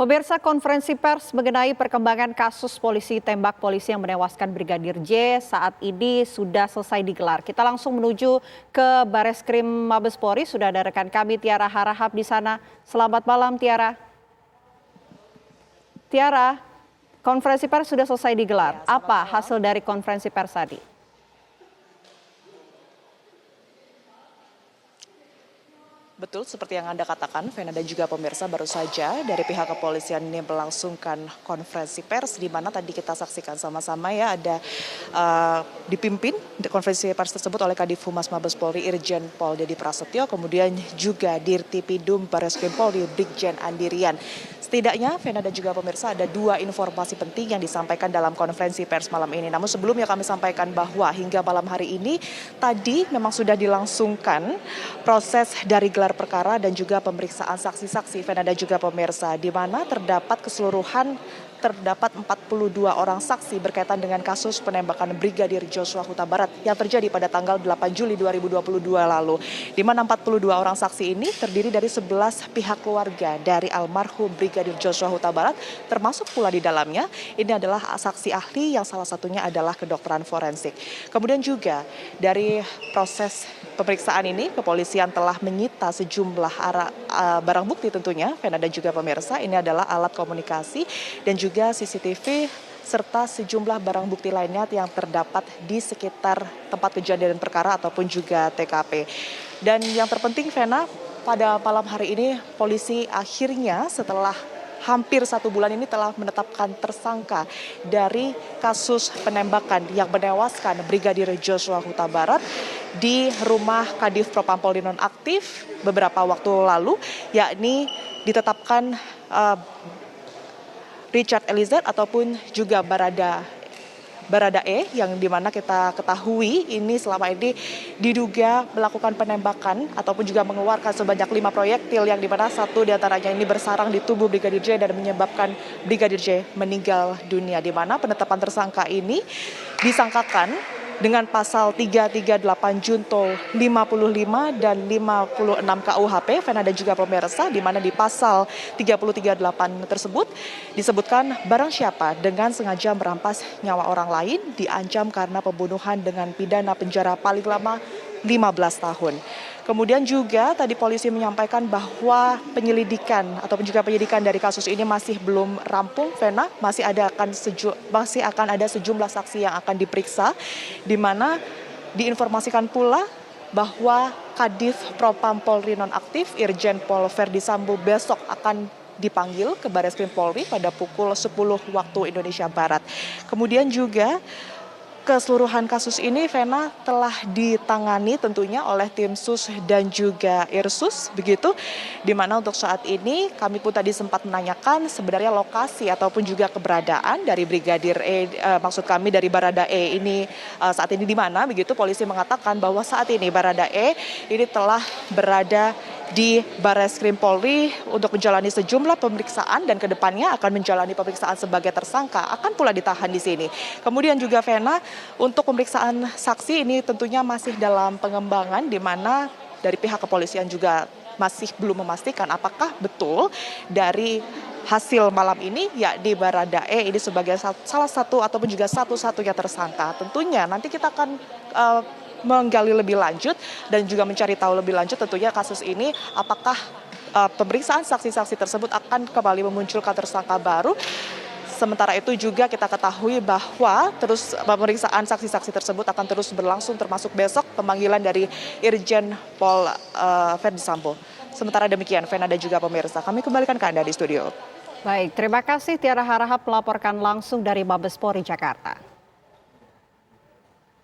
Pemirsa, konferensi pers mengenai perkembangan kasus polisi tembak polisi yang menewaskan Brigadir J saat ini sudah selesai digelar. Kita langsung menuju ke Bareskrim Mabes Polri. Sudah ada rekan kami Tiara Harahap di sana. Selamat malam Tiara. Tiara, konferensi pers sudah selesai digelar. Apa hasil dari konferensi pers tadi? Betul, seperti yang Anda katakan, Vena dan juga pemirsa, baru saja dari pihak kepolisian ini melangsungkan konferensi pers, di mana tadi kita saksikan sama-sama ya, ada dipimpin konferensi pers tersebut oleh Kadif Humas Mabes Polri Irjen Pol Dedy Prasetyo, kemudian juga Dirtipidum Bareskrim Polri Brigjen Andirian. Setidaknya Vena dan juga pemirsa ada dua informasi penting yang disampaikan dalam konferensi pers malam ini. Namun sebelumnya kami sampaikan bahwa hingga malam hari ini tadi memang sudah dilangsungkan proses dari gelar perkara dan juga pemeriksaan saksi-saksi Vena dan juga pemirsa, di mana terdapat 42 orang saksi berkaitan dengan kasus penembakan Brigadir Joshua Huta Barat yang terjadi pada tanggal 8 Juli 2022 lalu. Di mana 42 orang saksi ini terdiri dari 11 pihak keluarga dari almarhum Brigadir Joshua Huta Barat, termasuk pula di dalamnya ini adalah saksi ahli yang salah satunya adalah kedokteran forensik. Kemudian juga dari proses pemeriksaan ini kepolisian telah menyita sejumlah barang bukti tentunya Vena dan juga pemirsa. Ini adalah alat komunikasi dan juga CCTV serta sejumlah barang bukti lainnya yang terdapat di sekitar tempat kejadian perkara ataupun juga TKP. Dan yang terpenting Vena, pada malam hari ini polisi akhirnya setelah hampir 1 bulan ini telah menetapkan tersangka dari kasus penembakan yang menewaskan Brigadir Joshua Huta Barat di rumah Kadif Propampolri nonaktif beberapa waktu lalu, yakni ditetapkan Richard Eliezer ataupun juga Baradae, yang dimana kita ketahui ini selama ini diduga melakukan penembakan ataupun juga mengeluarkan sebanyak 5 proyektil, yang dimana satu diantaranya ini bersarang di tubuh Brigadir J dan menyebabkan Brigadir J meninggal dunia. Di mana penetapan tersangka ini disangkakan dengan pasal 338 Junto 55 dan 56 KUHP Vena dan juga pemirsa, di mana di pasal 338 tersebut disebutkan barang siapa dengan sengaja merampas nyawa orang lain diancam karena pembunuhan dengan pidana penjara paling lama 15 tahun. Kemudian juga tadi polisi menyampaikan bahwa penyidikan dari kasus ini masih belum rampung, Vena. Masih akan ada sejumlah saksi yang akan diperiksa, di mana diinformasikan pula bahwa Kadif Propampolri nonaktif Irjen Pol Verdi Sambo besok akan dipanggil ke Bareskrim Polri pada pukul 10 waktu Indonesia Barat. Kemudian juga keseluruhan kasus ini Vena telah ditangani tentunya oleh tim sus dan juga Irsus, begitu, di mana untuk saat ini kami pun tadi sempat menanyakan sebenarnya lokasi ataupun juga keberadaan dari Brigadir dari Baradae ini saat ini di mana, begitu. Polisi mengatakan bahwa saat ini Baradae ini telah berada di Bareskrim Polri untuk menjalani sejumlah pemeriksaan dan kedepannya akan menjalani pemeriksaan sebagai tersangka, akan pula ditahan di sini. Kemudian juga Vena, untuk pemeriksaan saksi ini tentunya masih dalam pengembangan, di mana dari pihak kepolisian juga masih belum memastikan apakah betul dari hasil malam ini yakni Baradae ini sebagai salah satu ataupun juga satu-satunya tersangka. Tentunya nanti kita akan menggali lebih lanjut dan juga mencari tahu lebih lanjut tentunya kasus ini, apakah pemeriksaan saksi-saksi tersebut akan kembali memunculkan tersangka baru. Sementara itu juga kita ketahui bahwa terus pemeriksaan saksi-saksi tersebut akan terus berlangsung, termasuk besok pemanggilan dari Irjen Pol Verdi Sambo. Sementara demikian Vena dan juga pemirsa, kami kembalikan ke Anda di studio. Baik, terima kasih Tiara Harahap melaporkan langsung dari Mabes Polri Jakarta.